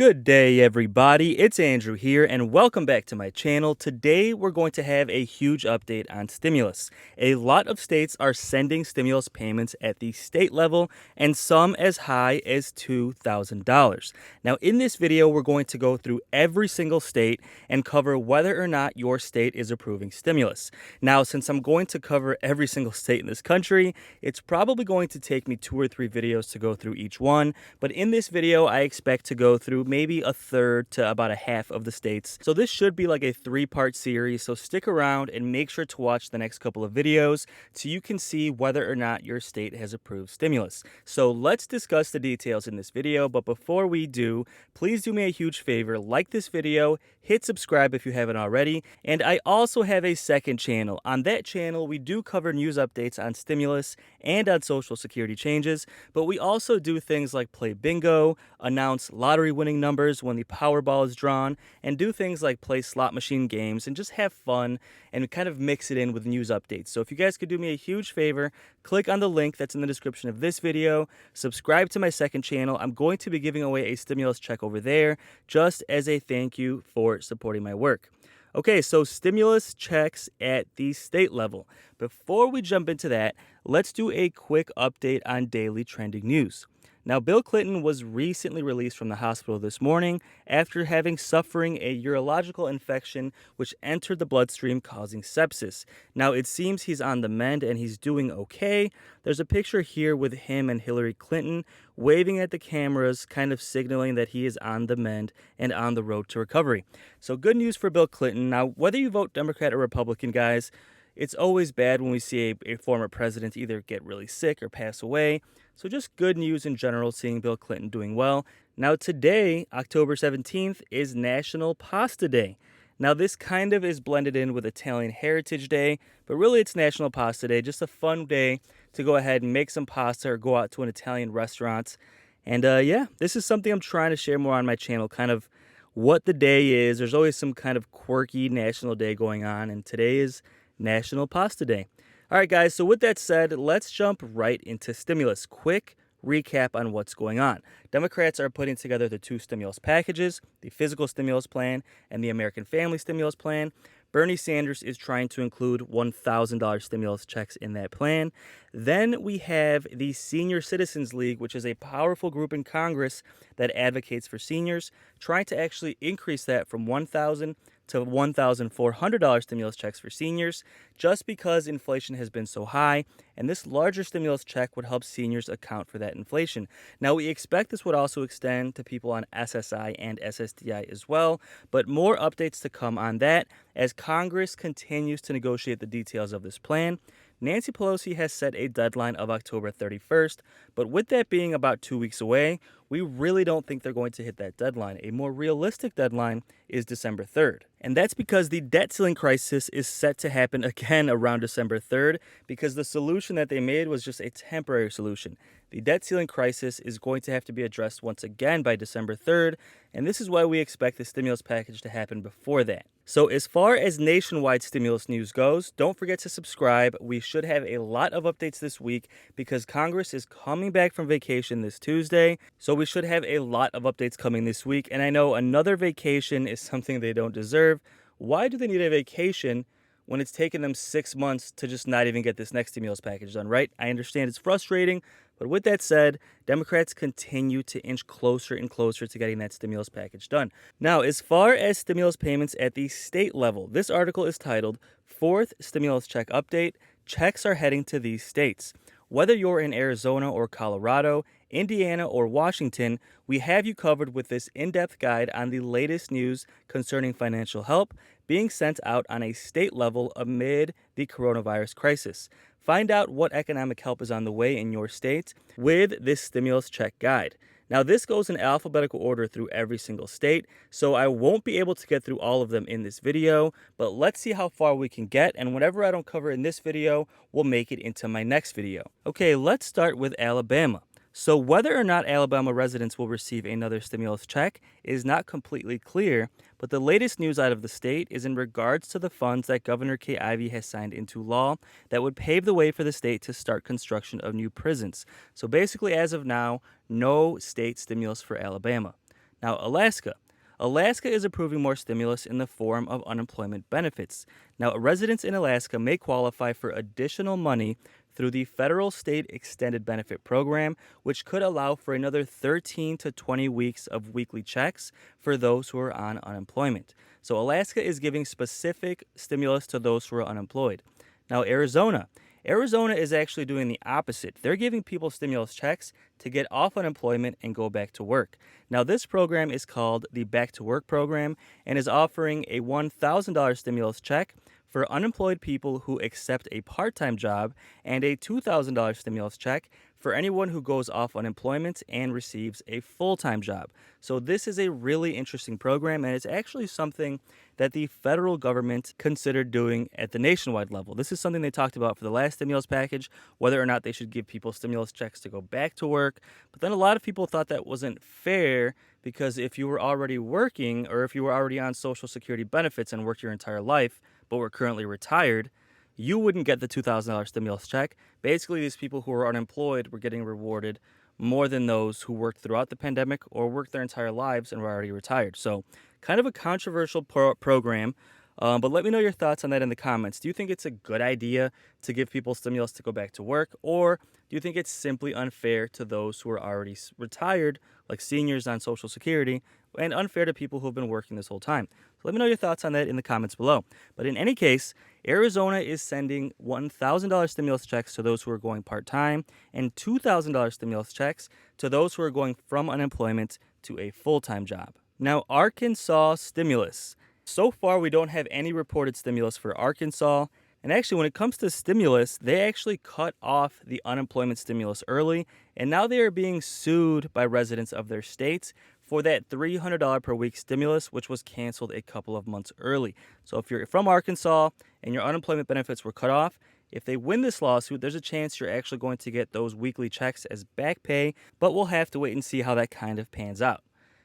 Good day, everybody. It's Andrew here, and welcome back to my channel. Today, we're going to have a huge update on stimulus. A lot of states are sending stimulus payments at the state level, and some as high as $2,000. Now, in this video, we're going to go through every single state and cover whether or not your state is approving stimulus. Now, since I'm going to cover every single state in this country, it's probably going to take me 2 or 3 videos to go through each one, but in this video, I expect to go through maybe a third to about a half of the states. So this should be like a 3-part series, so stick around and make sure to watch the next couple of videos so you can see whether or not your state has approved stimulus. So let's discuss the details in this video, but before we do, please do me a huge favor, like this video, hit subscribe if you haven't already, and I also have a second channel. On that channel, we do cover news updates on stimulus and on Social Security changes, but we also do things like play bingo, announce lottery winning numbers when the Powerball is drawn, and do things like play slot machine games and just have fun and kind of mix it in with news updates. So if you guys could do me a huge favor, click on the link that's in the description of this video, subscribe to my second channel. I'm going to be giving away a stimulus check over there just as a thank you for supporting my work. Okay, so stimulus checks at the state level. Before we jump into that, let's do a quick update on daily trending news. Now, Bill Clinton was recently released from the hospital this morning after suffering a urological infection which entered the bloodstream causing sepsis. Now, it seems he's on the mend and he's doing okay. There's a picture here with him and Hillary Clinton waving at the cameras, kind of signaling that he is on the mend and on the road to recovery. So good news for Bill Clinton. Now, whether you vote Democrat or Republican, guys, it's always bad when we see a former president either get really sick or pass away. So just good news in general, seeing Bill Clinton doing well. Now today, October 17th, is National Pasta Day. Now this kind of is blended in with Italian Heritage Day, but really it's National Pasta Day, just a fun day to go ahead and make some pasta or go out to an Italian restaurant. And yeah, this is something I'm trying to share more on my channel, kind of what the day is. There's always some kind of quirky national day going on, and today is National Pasta Day. All right, guys, so with that said, let's jump right into stimulus. Quick recap on what's going on. Democrats are putting together the 2 stimulus packages, the physical stimulus plan and the American Family Stimulus Plan. Bernie Sanders is trying to include $1,000 stimulus checks in that plan. Then we have the Senior Citizens League, which is a powerful group in Congress that advocates for seniors, trying to actually increase that from $1,000 to $1,400 stimulus checks for seniors, just because inflation has been so high, and this larger stimulus check would help seniors account for that inflation. Now, we expect this would also extend to people on SSI and SSDI as well, but more updates to come on that as Congress continues to negotiate the details of this plan. Nancy Pelosi has set a deadline of October 31st, but with that being about 2 weeks away, we really don't think they're going to hit that deadline. A more realistic deadline is December 3rd. And that's because the debt ceiling crisis is set to happen again around December 3rd, because the solution that they made was just a temporary solution. The debt ceiling crisis is going to have to be addressed once again by December 3rd, and this is why we expect the stimulus package to happen before that. So as far as nationwide stimulus news goes, don't forget to subscribe. We should have a lot of updates this week because Congress is coming back from vacation this Tuesday. So we should have a lot of updates coming this week. And I know another vacation is something they don't deserve. Why do they need a vacation when it's taken them 6 months to just not even get this next stimulus package done, right? I understand it's frustrating, but with that said, Democrats continue to inch closer and closer to getting that stimulus package done. Now, as far as stimulus payments at the state level, this article is titled, 4th Stimulus Check Update, Checks Are Heading to These States. Whether you're in Arizona or Colorado, Indiana or Washington, we have you covered with this in-depth guide on the latest news concerning financial help being sent out on a state level amid the coronavirus crisis. Find out what economic help is on the way in your state with this stimulus check guide. Now, this goes in alphabetical order through every single state, so I won't be able to get through all of them in this video, but let's see how far we can get, and whatever I don't cover in this video, we'll make it into my next video. Okay, let's start with Alabama. So whether or not Alabama residents will receive another stimulus check is not completely clear, but the latest news out of the state is in regards to the funds that Governor Kay Ivey has signed into law that would pave the way for the state to start construction of new prisons. So basically, as of now, no state stimulus for Alabama. Now, Alaska. Alaska is approving more stimulus in the form of unemployment benefits. Now, residents in Alaska may qualify for additional money through the federal state extended benefit program, which could allow for another 13 to 20 weeks of weekly checks for those who are on unemployment. So, Alaska is giving specific stimulus to those who are unemployed. Now, Arizona. Arizona is actually doing the opposite. They're giving people stimulus checks to get off unemployment and go back to work. Now, this program is called the Back to Work program and is offering a $1,000 stimulus check for unemployed people who accept a part-time job and a $2,000 stimulus check for anyone who goes off unemployment and receives a full-time job. So this is a really interesting program, and it's actually something that the federal government considered doing at the nationwide level. This is something they talked about for the last stimulus package, whether or not they should give people stimulus checks to go back to work. But then a lot of people thought that wasn't fair because if you were already working or if you were already on Social Security benefits and worked your entire life, but were currently retired, you wouldn't get the $2,000 stimulus check. Basically, these people who were unemployed were getting rewarded more than those who worked throughout the pandemic or worked their entire lives and were already retired. So, kind of a controversial program. But let me know your thoughts on that in the comments. Do you think it's a good idea to give people stimulus to go back to work? Or do you think it's simply unfair to those who are already retired, like seniors on Social Security, and unfair to people who have been working this whole time? So let me know your thoughts on that in the comments below. But in any case, Arizona is sending $1,000 stimulus checks to those who are going part-time and $2,000 stimulus checks to those who are going from unemployment to a full-time job. Now, Arkansas stimulus. So far, we don't have any reported stimulus for Arkansas. And actually, when it comes to stimulus, they actually cut off the unemployment stimulus early, and now they are being sued by residents of their states for that $300 per week stimulus, which was canceled a couple of months early. So if you're from Arkansas and your unemployment benefits were cut off, if they win this lawsuit, there's a chance you're actually going to get those weekly checks as back pay, but we'll have to wait and see how that kind of pans out.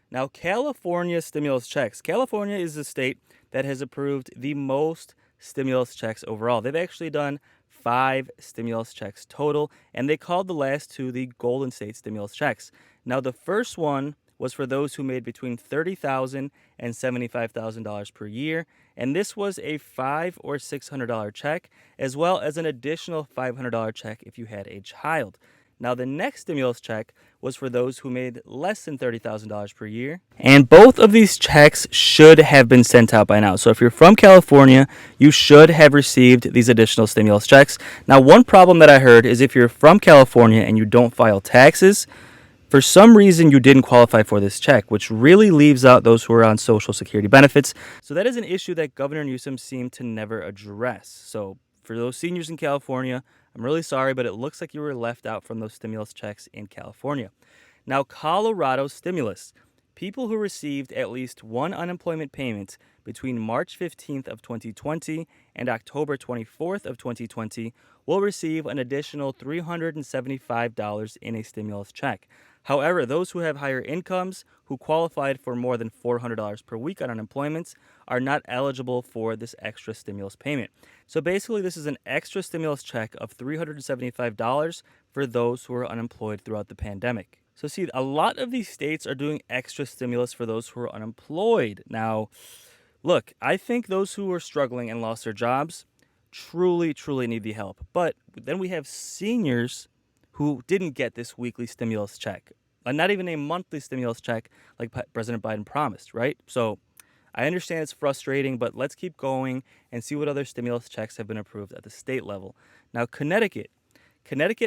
Now, California stimulus checks. California is the state that has approved the most stimulus checks overall. They've actually done 5 stimulus checks total, and they called the last 2 the Golden State stimulus checks. Now, the first one was for those who made between $30,000 and $75,000 per year, and this was a $500 or $600 check, as well as an additional $500 check if you had a child. Now, the next stimulus check was for those who made less than $30,000 per year. And both of these checks should have been sent out by now. So if you're from California, you should have received these additional stimulus checks. Now, one problem that I heard is if you're from California and you don't file taxes, for some reason you didn't qualify for this check, which really leaves out those who are on Social Security benefits. So that is an issue that Governor Newsom seemed to never address. So for those seniors in California, I'm really sorry, but it looks like you were left out from those stimulus checks in California. Now, Colorado stimulus. People who received at least one unemployment payment between March 15th of 2020 and October 24th of 2020 will receive an additional $375 in a stimulus check. However, those who have higher incomes, who qualified for more than $400 per week on unemployment, are not eligible for this extra stimulus payment. So basically, this is an extra stimulus check of $375 for those who are unemployed throughout the pandemic. So see, a lot of these states are doing extra stimulus for those who are unemployed. Now, look, I think those who are struggling and lost their jobs truly need the help. But then we have seniors who didn't get this weekly stimulus check, not even a monthly stimulus check like President Biden promised, right? So I understand it's frustrating, but let's keep going and see what other stimulus checks have been approved at the state level. Now, Connecticut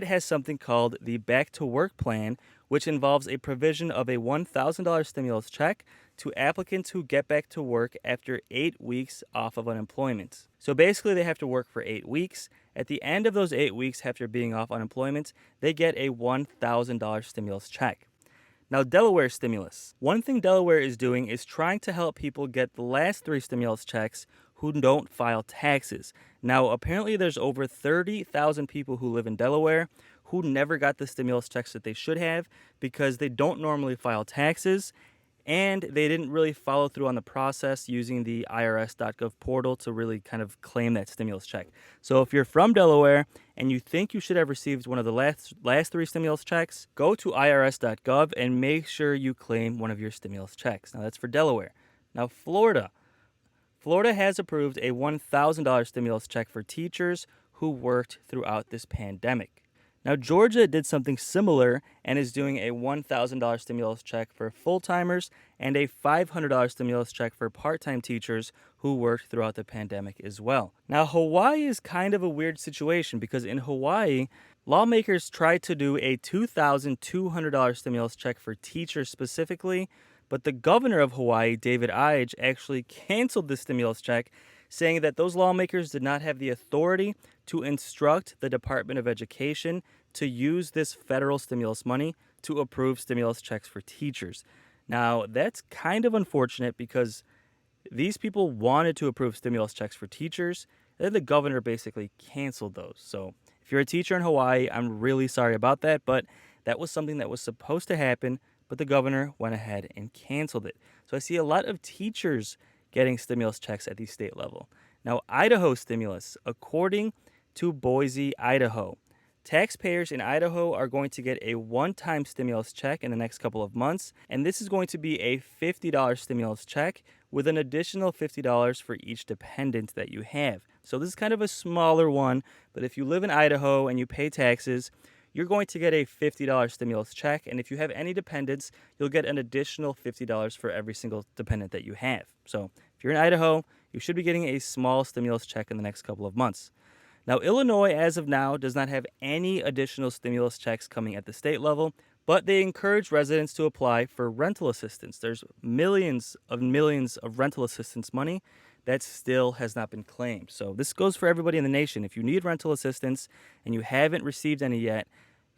has something called the Back to Work plan, which involves a provision of a $1,000 stimulus check to applicants who get back to work after 8 weeks off of unemployment. So basically, they have to work for 8 weeks. At the end of those 8 weeks after being off unemployment, they get a $1,000 stimulus check. Now, Delaware stimulus. One thing Delaware is doing is trying to help people get the last 3 stimulus checks who don't file taxes. Now, apparently there's over 30,000 people who live in Delaware who never got the stimulus checks that they should have because they don't normally file taxes. and they didn't really follow through on the process using the irs.gov portal to really kind of claim that stimulus check. So if you're from Delaware and you think you should have received one of the last three stimulus checks, go to irs.gov and make sure you claim one of your stimulus checks. Now that's for Delaware. Now Florida has approved a $1,000 stimulus check for teachers who worked throughout this pandemic. Now, Georgia did something similar and is doing a $1,000 stimulus check for full-timers and a $500 stimulus check for part-time teachers who worked throughout the pandemic as well. Now, Hawaii is kind of a weird situation because in Hawaii, lawmakers tried to do a $2,200 stimulus check for teachers specifically, but the governor of Hawaii, David Ige, actually canceled the stimulus check, saying that those lawmakers did not have the authority to instruct the Department of Education to use this federal stimulus money to approve stimulus checks for teachers. Now, that's kind of unfortunate because these people wanted to approve stimulus checks for teachers, and then the governor basically canceled those. So if you're a teacher in Hawaii, I'm really sorry about that, but that was something that was supposed to happen, but the governor went ahead and canceled it. So I see a lot of teachers getting stimulus checks at the state level. Now, Idaho Stimulus, according to Boise, Idaho, taxpayers in Idaho are going to get a one-time stimulus check in the next couple of months, and this is going to be a $50 stimulus check with an additional $50 for each dependent that you have. So this is kind of a smaller one, but if you live in Idaho and you pay taxes, you're going to get a $50 stimulus check, and if you have any dependents, you'll get an additional $50 for every single dependent that you have. So if you're in Idaho, you should be getting a small stimulus check in the next couple of months. Now, Illinois, as of now, does not have any additional stimulus checks coming at the state level, but they encourage residents to apply for rental assistance. There's millions of rental assistance money that still has not been claimed. So this goes for everybody in the nation. If you need rental assistance and you haven't received any yet,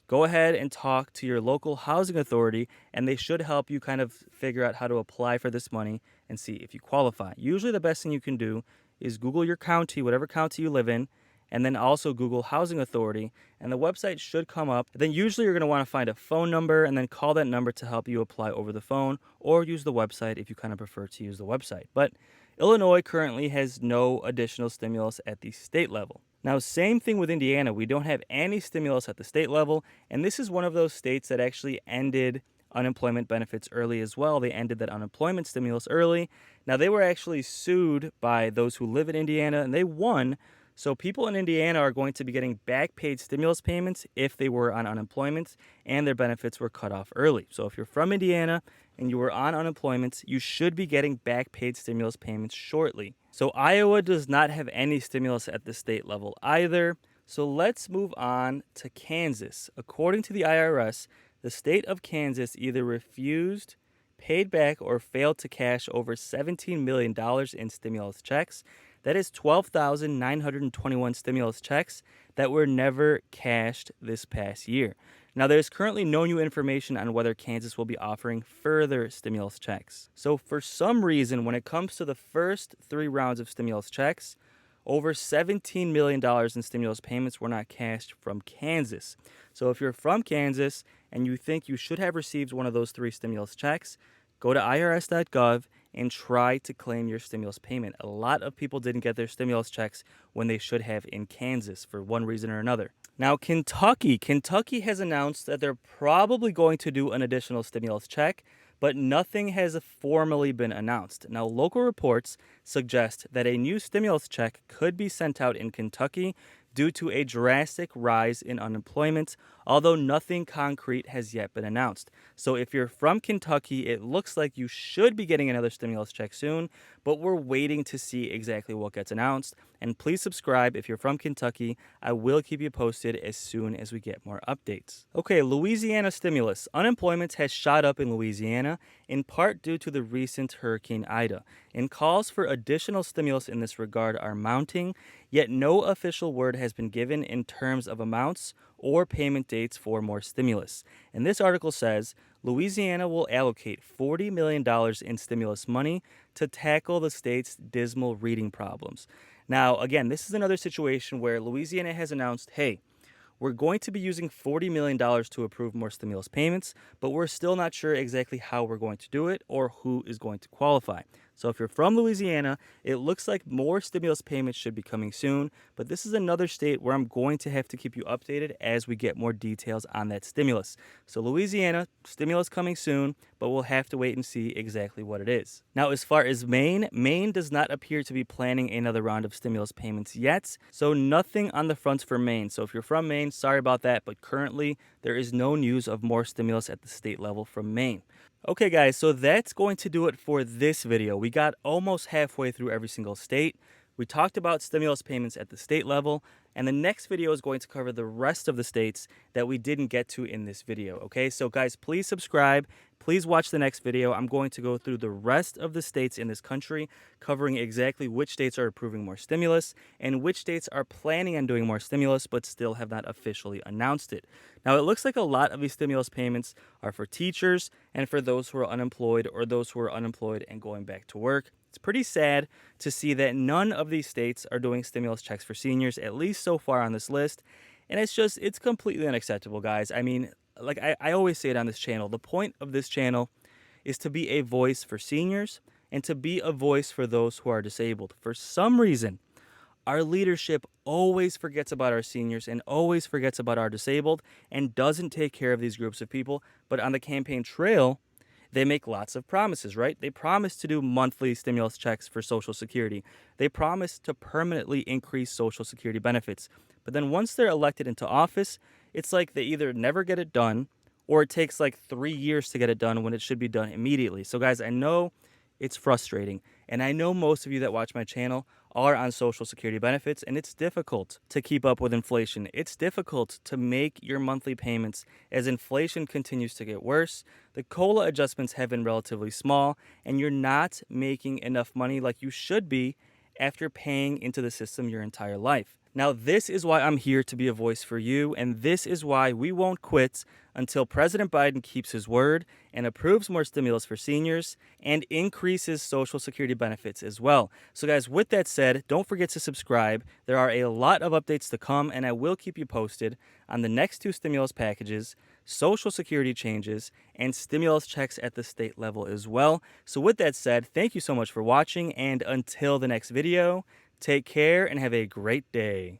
go ahead and talk to your local housing authority, and they should help you kind of figure out how to apply for this money and see if you qualify. Usually the best thing you can do is Google your county, whatever county you live in, and then also Google Housing Authority, and the website should come up. Then usually you're going to want to find a phone number and then call that number to help you apply over the phone, or use the website if you kind of prefer to use the website. But Illinois currently has no additional stimulus at the state level. Now, same thing with Indiana. We don't have any stimulus at the state level, and this is one of those states that actually ended unemployment benefits early as well. They ended that unemployment stimulus early. Now, they were actually sued by those who live in Indiana, and they won. So people in Indiana are going to be getting back paid stimulus payments if they were on unemployment and their benefits were cut off early. So if you're from Indiana and you were on unemployment, you should be getting back paid stimulus payments shortly. So Iowa does not have any stimulus at the state level either. So let's move on to Kansas. According to the IRS, the state of Kansas either refused, paid back, or failed to cash over $17 million in stimulus checks. That is 12,921 stimulus checks that were never cashed this past year. Now, there's currently no new information on whether Kansas will be offering further stimulus checks. So for some reason, when it comes to the first three rounds of stimulus checks, over $17 million in stimulus payments were not cashed from Kansas. So if you're from Kansas and you think you should have received one of those three stimulus checks, go to irs.gov and try to claim your stimulus payment. A lot of people didn't get their stimulus checks when they should have in Kansas for one reason or another. Now, Kentucky has announced that they're probably going to do an additional stimulus check, but nothing has formally been announced. Now, local reports suggest that a new stimulus check could be sent out in Kentucky due to a drastic rise in unemployment, although nothing concrete has yet been announced. So if you're from Kentucky, it looks like you should be getting another stimulus check soon, but we're waiting to see exactly what gets announced. And please subscribe if you're from Kentucky. I will keep you posted as soon as we get more updates. Okay, Louisiana Stimulus. Unemployment has shot up in Louisiana, in part due to the recent Hurricane Ida, and calls for additional stimulus in this regard are mounting, yet no official word has been given in terms of amounts or payment dates for more stimulus. And this article says Louisiana will allocate $40 million in stimulus money to tackle the state's dismal reading problems. Now, again, this is another situation where Louisiana has announced, hey, We're going to be using $40 million to approve more stimulus payments, but we're still not sure exactly how we're going to do it or who is going to qualify. So if you're from Louisiana, it looks like more stimulus payments should be coming soon, but this is another state where I'm going to have to keep you updated as we get more details on that stimulus. So Louisiana, stimulus coming soon, but we'll have to wait and see exactly what it is. Now, as far as Maine, Maine does not appear to be planning another round of stimulus payments yet, so nothing on the fronts for Maine. So if you're from Maine, sorry about that, but currently there is no news of more stimulus at the state level from Maine. Okay guys, so that's going to do it for this video. We got almost halfway through every single state. We talked about stimulus payments at the state level, and the next video is going to cover the rest of the states that we didn't get to in this video, okay? So guys, please subscribe. Please watch the next video. I'm going to go through the rest of the states in this country, covering exactly which states are approving more stimulus and which states are planning on doing more stimulus but still have not officially announced it. Now, it looks like a lot of these stimulus payments are for teachers and for those who are unemployed or those who are unemployed and going back to work. It's pretty sad to see that none of these states are doing stimulus checks for seniors, at least so far on this list. And it's completely unacceptable, guys. I mean, like I always say it on this channel, the point of this channel is to be a voice for seniors and to be a voice for those who are disabled. For some reason, our leadership always forgets about our seniors and always forgets about our disabled and doesn't take care of these groups of people. But on the campaign trail, they make lots of promises, right? They promise to do monthly stimulus checks for Social Security. They promise to permanently increase Social Security benefits. But then once they're elected into office, it's like they either never get it done or it takes like 3 years to get it done when it should be done immediately. So guys, I know it's frustrating, and I know most of you that watch my channel are on Social Security benefits, and it's difficult to keep up with inflation. It's difficult to make your monthly payments as inflation continues to get worse. The COLA adjustments have been relatively small, and you're not making enough money like you should be after paying into the system your entire life. Now, this is why I'm here to be a voice for you, and this is why we won't quit until President Biden keeps his word and approves more stimulus for seniors and increases Social Security benefits as well. So guys, with that said, don't forget to subscribe. There are a lot of updates to come, and I will keep you posted on the next 2 stimulus packages, Social Security changes, and stimulus checks at the state level as well. So with that said, thank you so much for watching, and until the next video, take care and have a great day.